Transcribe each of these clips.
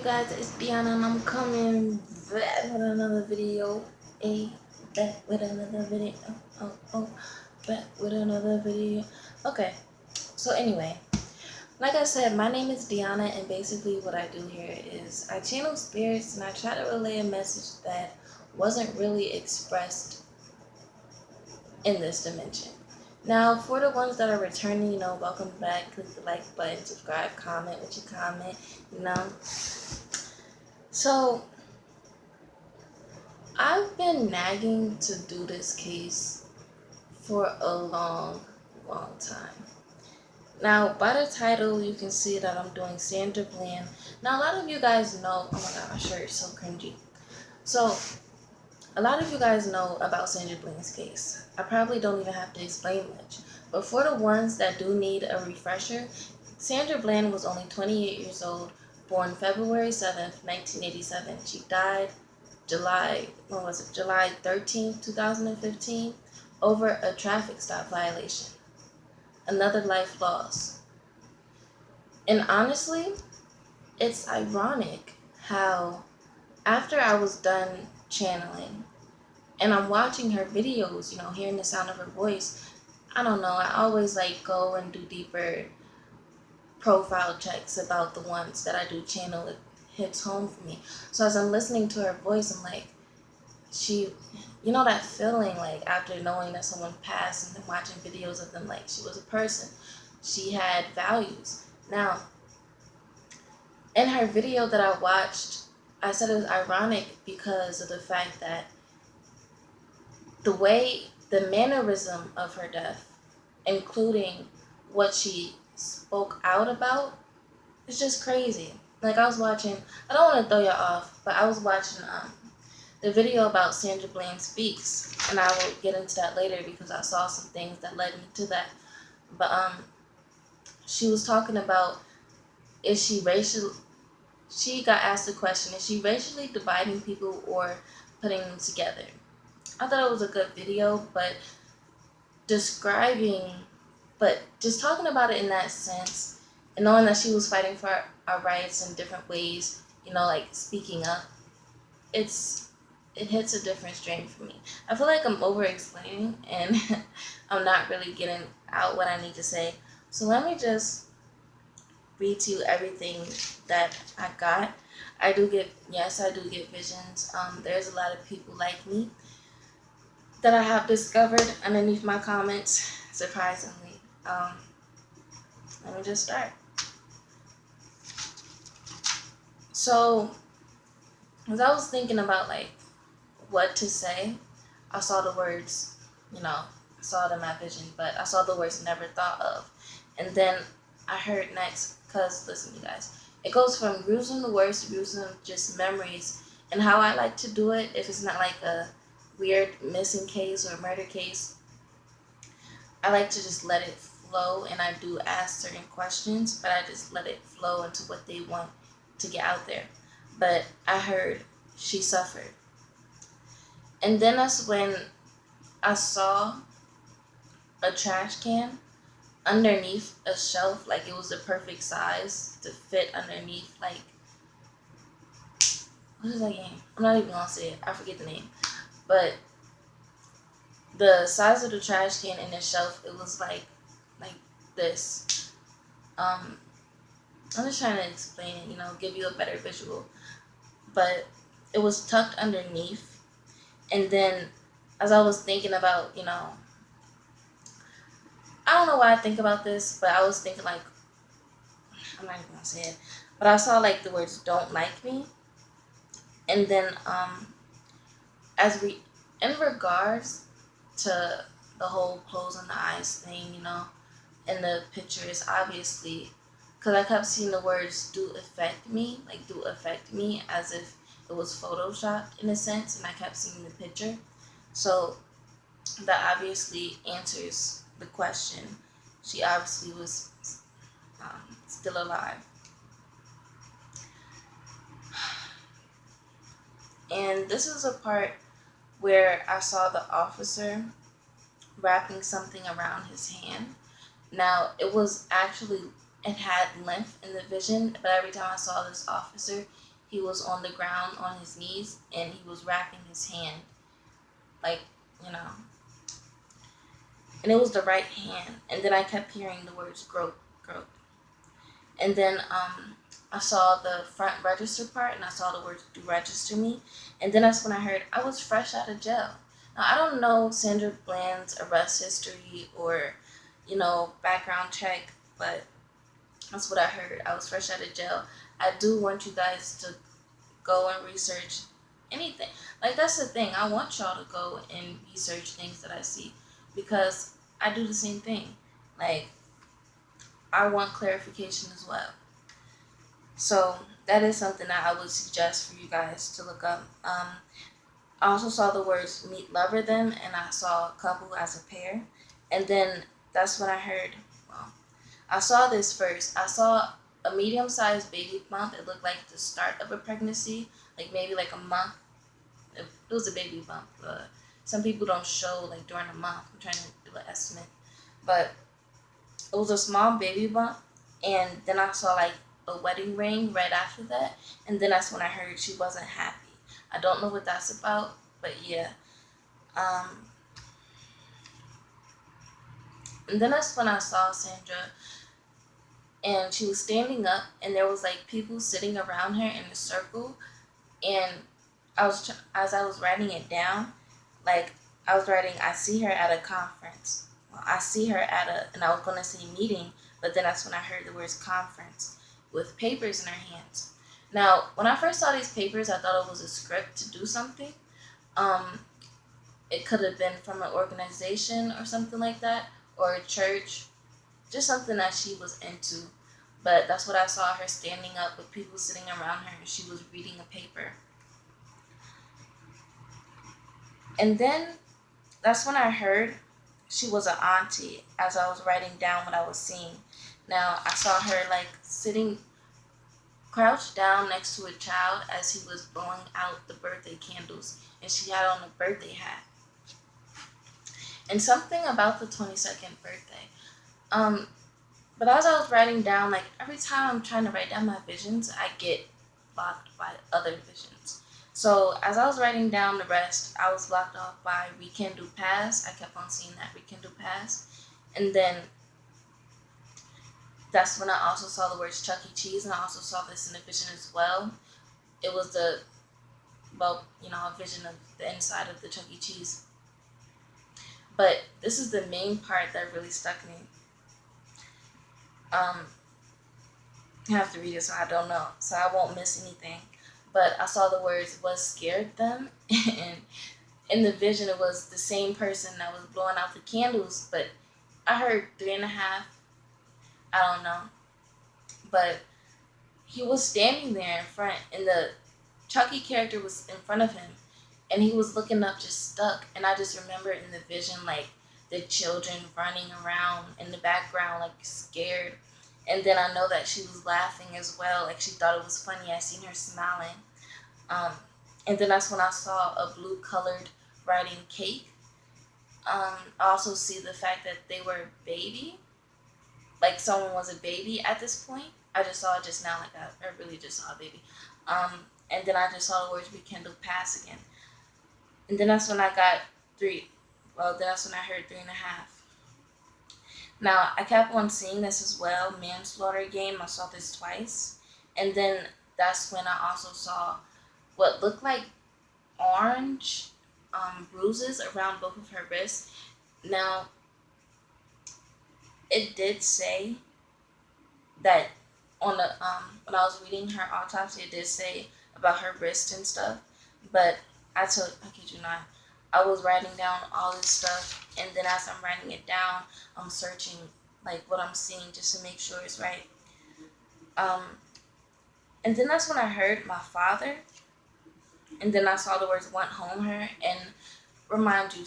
guys, it's Deanna and I'm coming back with another video. Back with another video. Back with another video. Okay, so anyway, like I said, my name is Deanna, and basically what I do here is I channel spirits and I try to relay a message that wasn't really expressed in this dimension. Now, for the ones that are returning, welcome back. Click the like button, subscribe, comment what you comment. So, I've been nagging to do this case for a long time. Now, by the title, you can see that I'm doing Sandra Bland. Now, a lot of you guys know, oh my god, my shirt is so cringy. So, a lot of you guys know about Sandra Bland's case. I probably don't even have to explain much. But for the ones that do need a refresher, Sandra Bland was only 28 years old, born February 7th, 1987. She died July 13th, 2015, over a traffic stop violation. Another life lost. And honestly, it's ironic how after I was done channeling and I'm watching her videos, hearing the sound of her voice, I don't know, I always go and do deeper profile checks about the ones that I do channel. It hits home for me. So as I'm listening to her voice, I'm like, she, that feeling after knowing that someone passed and then watching videos of them, she was a person, she had values. Now, in her video that I watched, I said it was ironic because of the fact that the mannerism of her death, including what she spoke out about, is just crazy. I was watching, I don't want to throw you off, but I was watching the video about Sandra Bland Speaks, and I will get into that later because I saw some things that led me to that. But she was talking about, she got asked the question, is she racially dividing people or putting them together? I thought it was a good video, but just talking about it in that sense, and knowing that she was fighting for our rights in different ways, speaking up, it hits a different strain for me. I feel like I'm over explaining and I'm not really getting out what I need to say. So let me just read to you everything that I got. I do get visions. There's a lot of people like me that I have discovered underneath my comments, surprisingly. Let me just start. So, as I was thinking about what to say, I saw the words, I saw it in my vision, but I saw the words never thought of. And then I heard next, because listen, you guys, it goes from gruesome to worse, gruesome, just memories, and how I like to do it, if it's not a weird missing case or murder case, I like to just let it flow, and I do ask certain questions, but I just let it flow into what they want to get out there. But I heard she suffered. And then that's when I saw a trash can underneath a shelf, it was the perfect size to fit underneath, what is that game? I'm not even gonna say it, I forget the name. But the size of the trash can in the shelf, it was like this. I'm just trying to explain it, give you a better visual. But it was tucked underneath. And then as I was thinking about, I don't know why I think about this, but I was thinking I'm not even gonna say it, but I saw the words "don't like me," and then in regards to the whole closing the eyes thing, in the picture is obviously because I kept seeing the words "do affect me," "do affect me," as if it was photoshopped in a sense, and I kept seeing the picture, so that obviously answers the question. She obviously was still alive. And this is a part where I saw the officer wrapping something around his hand. Now, it had length in the vision, but every time I saw this officer, he was on the ground on his knees and he was wrapping his hand, like, you know, and it was the right hand. And then I kept hearing the words grope, grope. And then I saw the front register part and I saw the words do register me. And then that's when I heard I was fresh out of jail. Now, I don't know Sandra Bland's arrest history or, background check, but that's what I heard. I was fresh out of jail. I do want you guys to go and research anything. Like, that's the thing. I want y'all to go and research things that I see because I do the same thing. Like, I want clarification as well. So that is something that I would suggest for you guys to look up. I also saw the words meet lover them, and I saw a couple as a pair. And then that's when I heard, well, I saw this first. I saw a medium-sized baby bump. It looked like the start of a pregnancy, like maybe like a month. It was a baby bump. Some people don't show like during a month. I'm trying to do an estimate. But it was a small baby bump. And then I saw like a wedding ring right after that. And then that's when I heard she wasn't happy. I don't know what that's about, but yeah. And then that's when I saw Sandra, and she was standing up, and there was like people sitting around her in a circle. And as I was writing it down, like I was writing, I see her at a conference. Well, I see her and I was gonna say meeting, but then that's when I heard the words conference with papers in her hands. Now, when I first saw these papers, I thought it was a script to do something. It could have been from an organization or something like that, or a church, just something that she was into. But that's what I saw, her standing up with people sitting around her, and she was reading a paper. And then that's when I heard she was an auntie as I was writing down what I was seeing. Now, I saw her like sitting crouched down next to a child as he was blowing out the birthday candles, and she had on a birthday hat. And something about the 22nd birthday. But as I was writing down, like every time I'm trying to write down my visions, I get blocked by other visions. So as I was writing down the rest, I was blocked off by rekindle past. I kept on seeing that rekindle past. And then that's when I also saw the words Chuck E. Cheese, and I also saw this in a vision as well. It was a vision of the inside of the Chuck E. Cheese. But this is the main part that really stuck me. I have to read it so I don't know, so I won't miss anything. But I saw the words "what scared them," and in the vision it was the same person that was blowing out the candles, but I heard 3.5. I don't know, but he was standing there in front, and the Chucky character was in front of him, and he was looking up just stuck. And I just remember in the vision like the children running around in the background like scared. And then I know that she was laughing as well, like she thought it was funny. I seen her smiling. And then that's when I saw a blue colored writing cake. I also see the fact that they were a baby, like someone was a baby at this point. I just saw it just now, like I really just saw a baby. And then I just saw the words rekindle pass again. And then that's when I got 3. Well, then that's when I heard 3.5. Now, I kept on seeing this as well, manslaughter game. I saw this twice. And then that's when I also saw what looked like orange bruises around both of her wrists. Now, it did say that on the when I was reading her autopsy, it did say about her wrist and stuff. But I kid you not, I was writing down all this stuff, and then as I'm writing it down, I'm searching like what I'm seeing just to make sure it's right. And then that's when I heard my father, and then I saw the words "went home her," and remind you,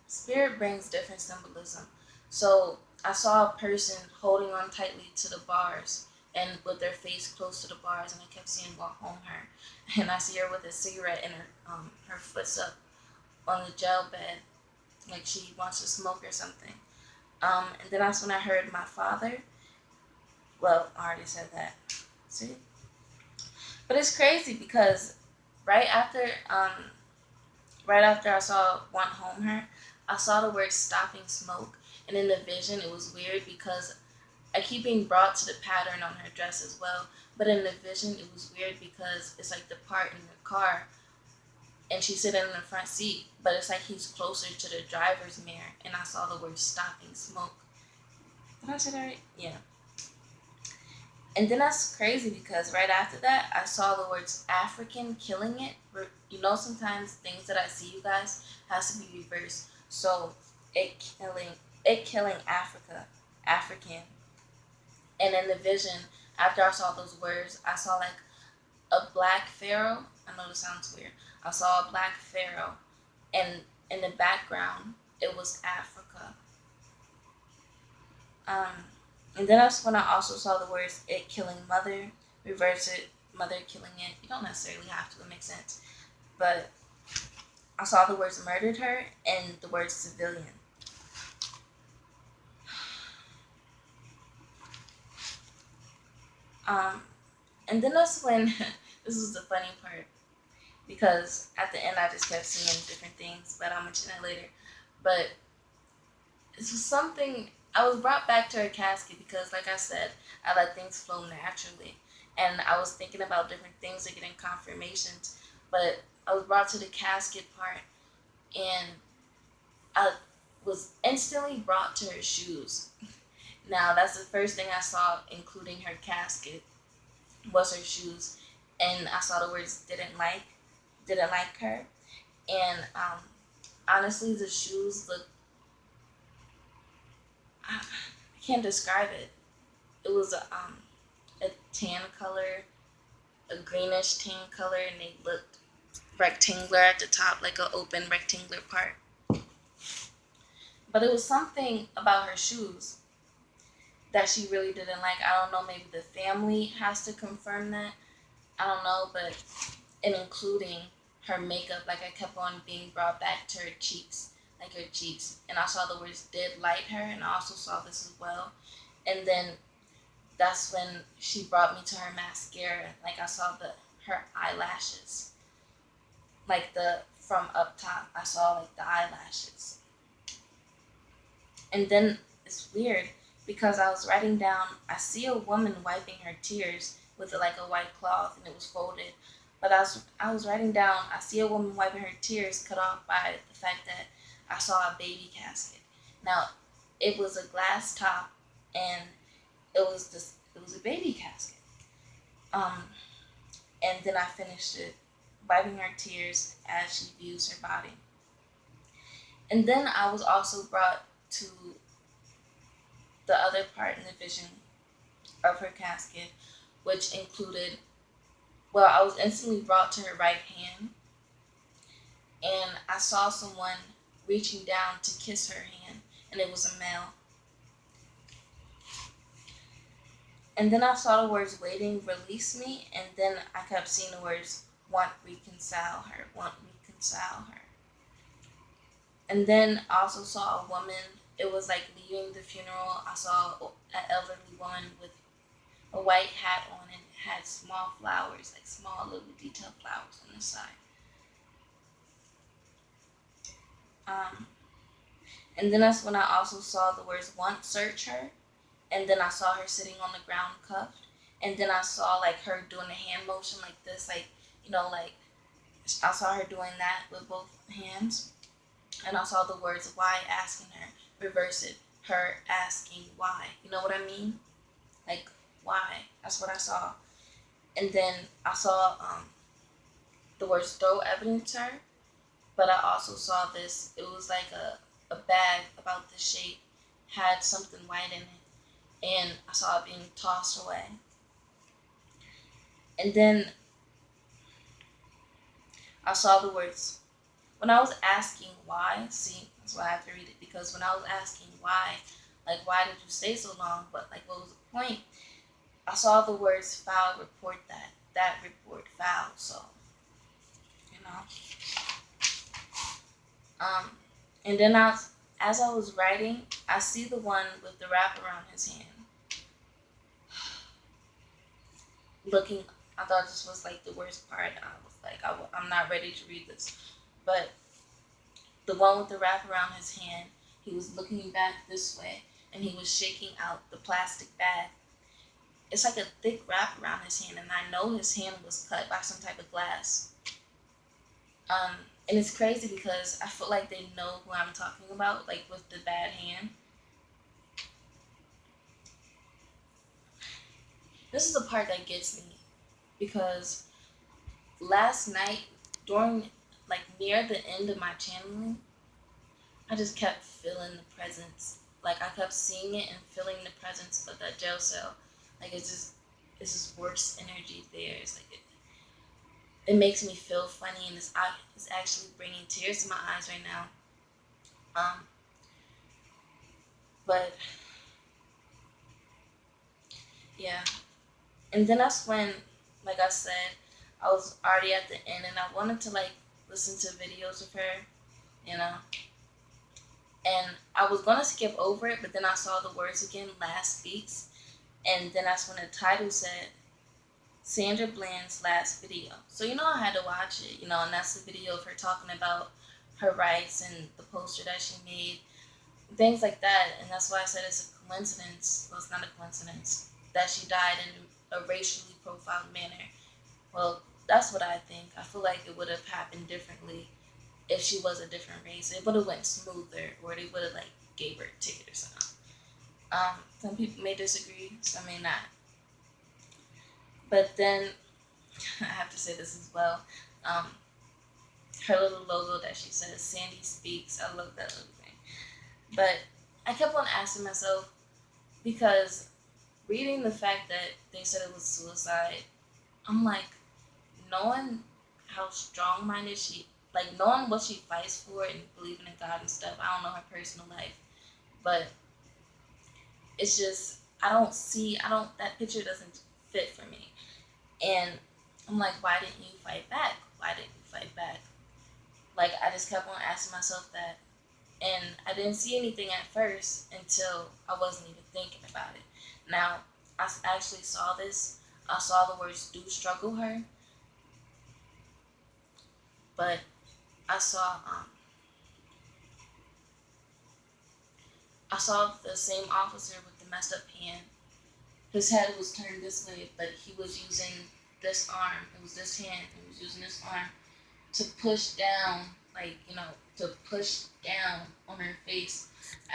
spirit brings different symbolism. So I saw a person holding on tightly to the bars and with their face close to the bars, and I kept seeing "walk home her," and I see her with a cigarette and her foot's up on the jail bed, like she wants to smoke or something. And then that's when I heard my father. Well, I already said that. See? But it's crazy because right after um right after I saw Want Home Her, I saw the word stopping smoke, and in the vision it was weird because I keep being brought to the pattern on her dress as well. But in the vision it was weird because it's like the part in the car and she's sitting in the front seat, but it's like he's closer to the driver's mirror, and I saw the word stopping smoke. Did I say that right? Yeah. And then that's crazy because right after that, I saw the words African killing it. You know, sometimes things that I see, you guys, has to be reversed. So it killing it killing Africa, African. And in the vision, after I saw those words, I saw like a black pharaoh. I know this sounds weird. I saw a black pharaoh, and in the background, it was Africa. Um, and then that's when I also saw the words "it killing mother," reverse it, mother killing it. You don't necessarily have to. It makes sense. But I saw the words "murdered her" and the word "civilian." Um, and then that's when this is the funny part because at the end I just kept seeing different things, but I'll mention that later. But this was something I was brought back to her casket because, like I said, I let things flow naturally, and I was thinking about different things and getting confirmations. But I was brought to the casket part, and I was instantly brought to her shoes. Now that's the first thing I saw, including her casket, was her shoes, and I saw the words didn't like her, and honestly, the shoes looked. I can't describe it. It was a tan color, a greenish tan color, and they looked rectangular at the top, like an open rectangular part. But it was something about her shoes that she really didn't like. I don't know, maybe the family has to confirm that. I don't know, but and including her makeup, like I kept on being brought back to her cheeks, like her cheeks. And I saw the words did light her, and I also saw this as well. And then that's when she brought me to her mascara. Like I saw her eyelashes, like the from up top. I saw like the eyelashes, and then it's weird because I was writing down. I see a woman wiping her tears with like a white cloth, and it was folded. But I was writing down. I see a woman wiping her tears, cut off by the fact that I saw a baby casket. Now, it was a glass top, and it was a baby casket. Um, and then I finished it, wiping her tears as she views her body. And then I was also brought to the other part in the vision of her casket, which included, well, I was instantly brought to her right hand, and I saw someone reaching down to kiss her hand, and it was a male. And then I saw the words waiting, release me, and then I kept seeing the words want reconcile her. And then I also saw a woman. It was like leaving the funeral. I saw an elderly woman with a white hat on and it had small flowers, like small little detailed flowers on the side. Um, and then that's when I also saw the words "want search her," and then I saw her sitting on the ground cuffed, and then I saw like her doing a hand motion like this, like like I saw her doing that with both hands, and I saw the words "why" asking her, reverse it, her asking why. You know what I mean? Like why? That's what I saw. And then I saw the words "throw evidence to her," but I also saw this. It was like a bag about the shape, had something white in it, and I saw it being tossed away. And then I saw the words. When I was asking why, see, that's why I have to read it, because when I was asking why, like why did you stay so long, but like what was the point? I saw the words "file report that report file." So you know, um, and then as I was writing, I see the one with the wrap around his hand, looking. I thought this was like the worst part. I was like, I'm not ready to read this. But the one with the wrap around his hand, he was looking back this way and he was shaking out the plastic bag. It's like a thick wrap around his hand, and I know his hand was cut by some type of glass. Um, and it's crazy because I feel like they know who I'm talking about, like with the bad hand. This is the part that gets me because last night, during like near the end of my channeling, I just kept feeling the presence. Like I kept seeing it and feeling the presence of that jail cell. Like it's just worse energy there. It's like it makes me feel funny, and it's actually bringing tears to my eyes right now. Um, but yeah, and then that's when, like I said, I was already at the end, and I wanted to like listen to videos of her, you know, and I was gonna skip over it, but then I saw the words again, last speaks, and then that's when the title said Sandra Bland's last video. So you know I had to watch it, you know, and that's the video of her talking about her rights and the poster that she made, things like that. And that's why I said it's a coincidence. Well, it's not a coincidence that she died in a racially profiled manner. Well, that's what I think. I feel like it would have happened differently if she was a different race. It would have went smoother, or they would have like gave her a ticket or something. Some people may disagree, some may not. But then I have to say this as well. Um, Her little logo that she says, Sandy Speaks. I love that little thing. But I kept on asking myself, because reading the fact that they said it was suicide, I'm like, knowing how strong minded like knowing what she fights for and believing in God and stuff. I don't know her personal life, but it's just, that picture doesn't fit for me. And I'm like, why didn't you fight back? Why didn't you fight back? Like, I just kept on asking myself that. And I didn't see anything at first until I wasn't even thinking about it. Now, I actually saw this. I saw the words "do struggle her," but I saw the same officer with the messed up hand. His head was turned this way, but he was using this arm. It was this hand. He was using this arm to push down, like, to push down on her face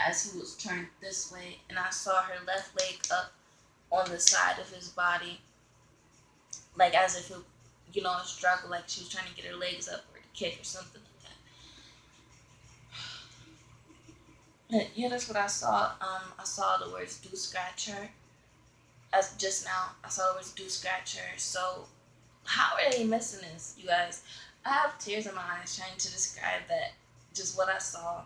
as he was turned this way. And I saw her left leg up on the side of his body, like as if it, a struggle, like she was trying to get her legs up or to kick or something like that. But yeah, that's what I saw. I saw the words "do scratch her." As just now, I saw the words "do scratch her." So how are they missing this, you guys? I have tears in my eyes trying to describe that, just what I saw.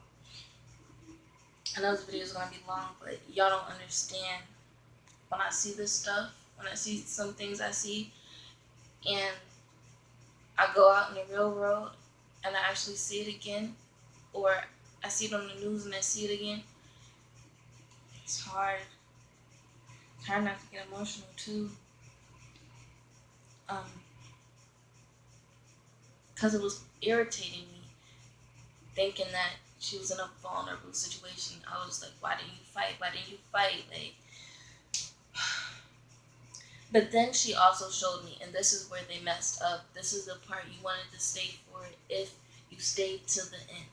I know this video is gonna be long, but y'all don't understand. When I see this stuff, when I see some things I see, and I go out in the real world and I actually see it again, or I see it on the news and I see it again, it's hard. It's hard not to get emotional too. Because it was irritating me, thinking that she was in a vulnerable situation. I was like, why didn't you fight? Why didn't you fight? Like, but then she also showed me, and this is where they messed up. This is the part you wanted to stay for if you stayed till the end.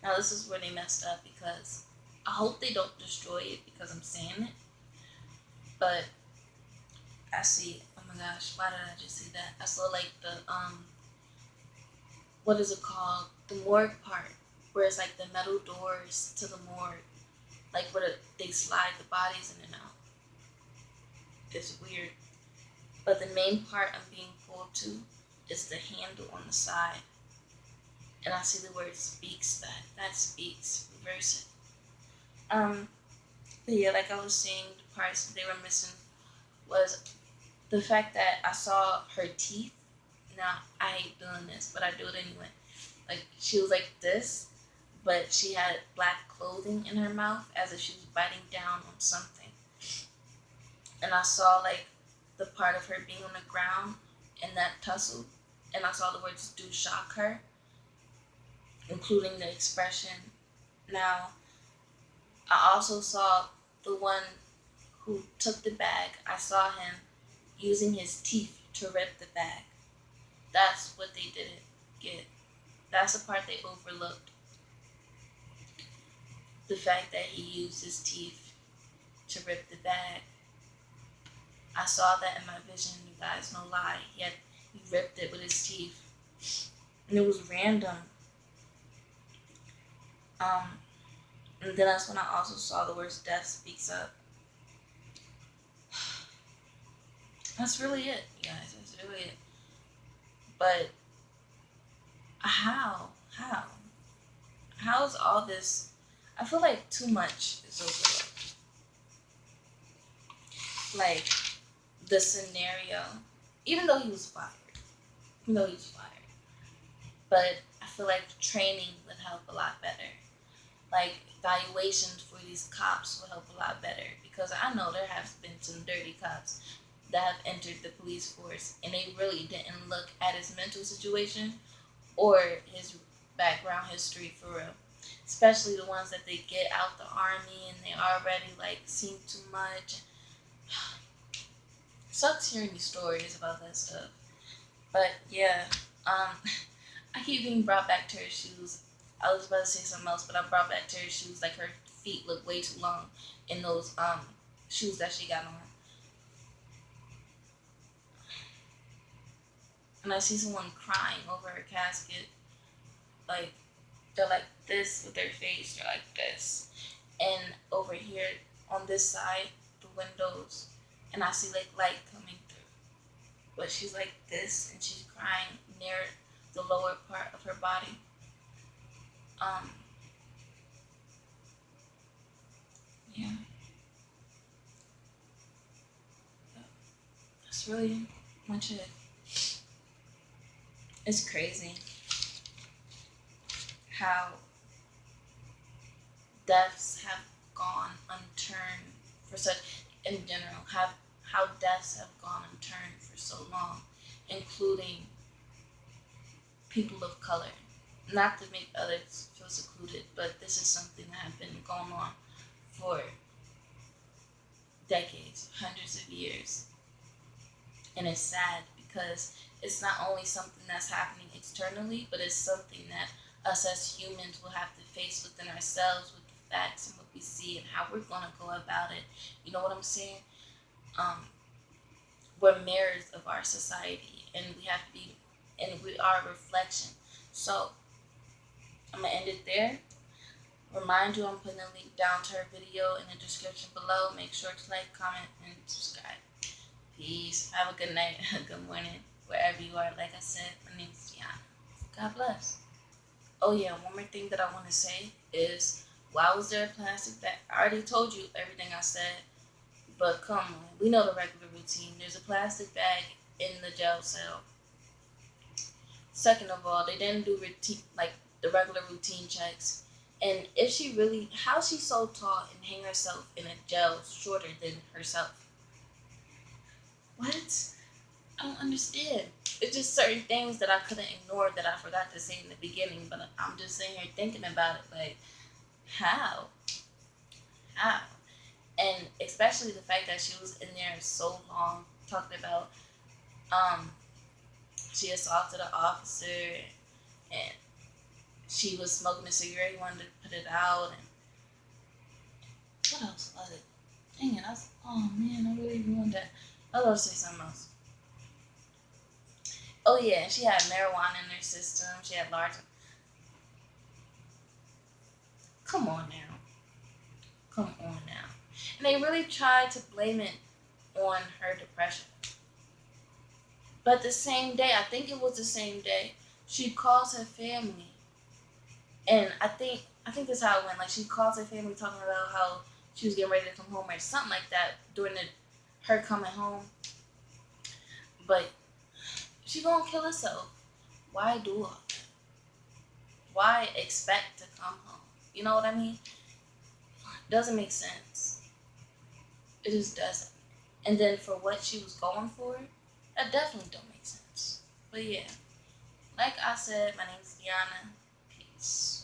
Now this is where they messed up, because I hope they don't destroy it because I'm saying it. But I see, oh my gosh, why did I just see that? I saw like the what is it called? The morgue part, where it's like the metal doors to the morgue, like where they slide the bodies in and out. It's weird. But the main part I'm being pulled to is the handle on the side. And I see the word "speaks" that speaks. Reverse it. But yeah, like I was saying, the parts they were missing was the fact that I saw her teeth. Now, I hate doing this, but I do it anyway. Like, she was like this, but she had black clothing in her mouth as if she was biting down on something. And I saw, like, the part of her being on the ground, in that tussle, and I saw the words "do shock her," including the expression. Now, I also saw the one who took the bag. I saw him using his teeth to rip the bag. That's what they didn't get. That's the part they overlooked. The fact that he used his teeth to rip the bag. I saw that in my vision, you guys, no lie. He ripped it with his teeth. And it was random. And then that's when I also saw the words "death speaks up." That's really it, you guys. That's really it. But how? How? How is all this? I feel like too much is overlooked. Like the scenario, even though he was fired, but I feel like training would help a lot better. Like evaluations for these cops would help a lot better, because I know there have been some dirty cops that have entered the police force and they really didn't look at his mental situation or his background history for real. Especially the ones that they get out the army and they already like seen too much. Sucks hearing these stories about that stuff. But yeah, um, I keep being brought back to her shoes. I was about to say something else, but I'm brought back to her shoes. Like her feet look way too long in those shoes that she got on. And I see someone crying over her casket. Like they're like this with their face. They're like this, and over here on this side, the windows, and I see like light coming through. But she's like this, and she's crying near the lower part of her body. Um, yeah, that's really much it. It's crazy how deaths have gone unturned for such, in general, have how deaths have gone unturned for so long, including people of color. Not to make others feel secluded, but this is something that has been going on for decades, hundreds of years. And it's sad because it's not only something that's happening externally, but it's something that us as humans will have to face within ourselves with the facts and what we see and how we're going to go about it. You know what I'm saying? Um, we're mirrors of our society, and we have to be, and we are a reflection. So I'm going to end it there. Remind you, I'm putting a link down to her video in the description below. Make sure to like, comment, and subscribe. Peace. Have a good night, good morning, wherever you are. Like I said, my name is Tiana. God bless. Oh yeah, one more thing that I want to say is, why was there a plastic bag? I already told you everything I said, but come on, we know the regular routine. There's a plastic bag in the jail cell. Second of all, they didn't do routine, like the regular routine checks. And if she really, how she so tall and hang herself in a jail shorter than herself? What? I don't understand. It's just certain things that I couldn't ignore that I forgot to say in the beginning, but I'm just sitting here thinking about it like, how? How? And especially the fact that she was in there so long, talking about she assaulted an officer and she was smoking a cigarette, he wanted to put it out, and what else was it? Dang it, oh man, I really ruined that. I was going to say something else. Oh yeah, and she had marijuana in her system. She had large. Come on now. Come on now. And they really tried to blame it on her depression. But the same day, I think it was the same day, she calls her family. And I think that's how it went. Like she calls her family talking about how she was getting ready to come home or something like that during her coming home. But she gonna kill herself. Why do all that? Why expect to come home? You know what I mean? Doesn't make sense. It just doesn't. And then for what she was going for, that definitely don't make sense. But yeah, like I said, my name is Deanna. Peace.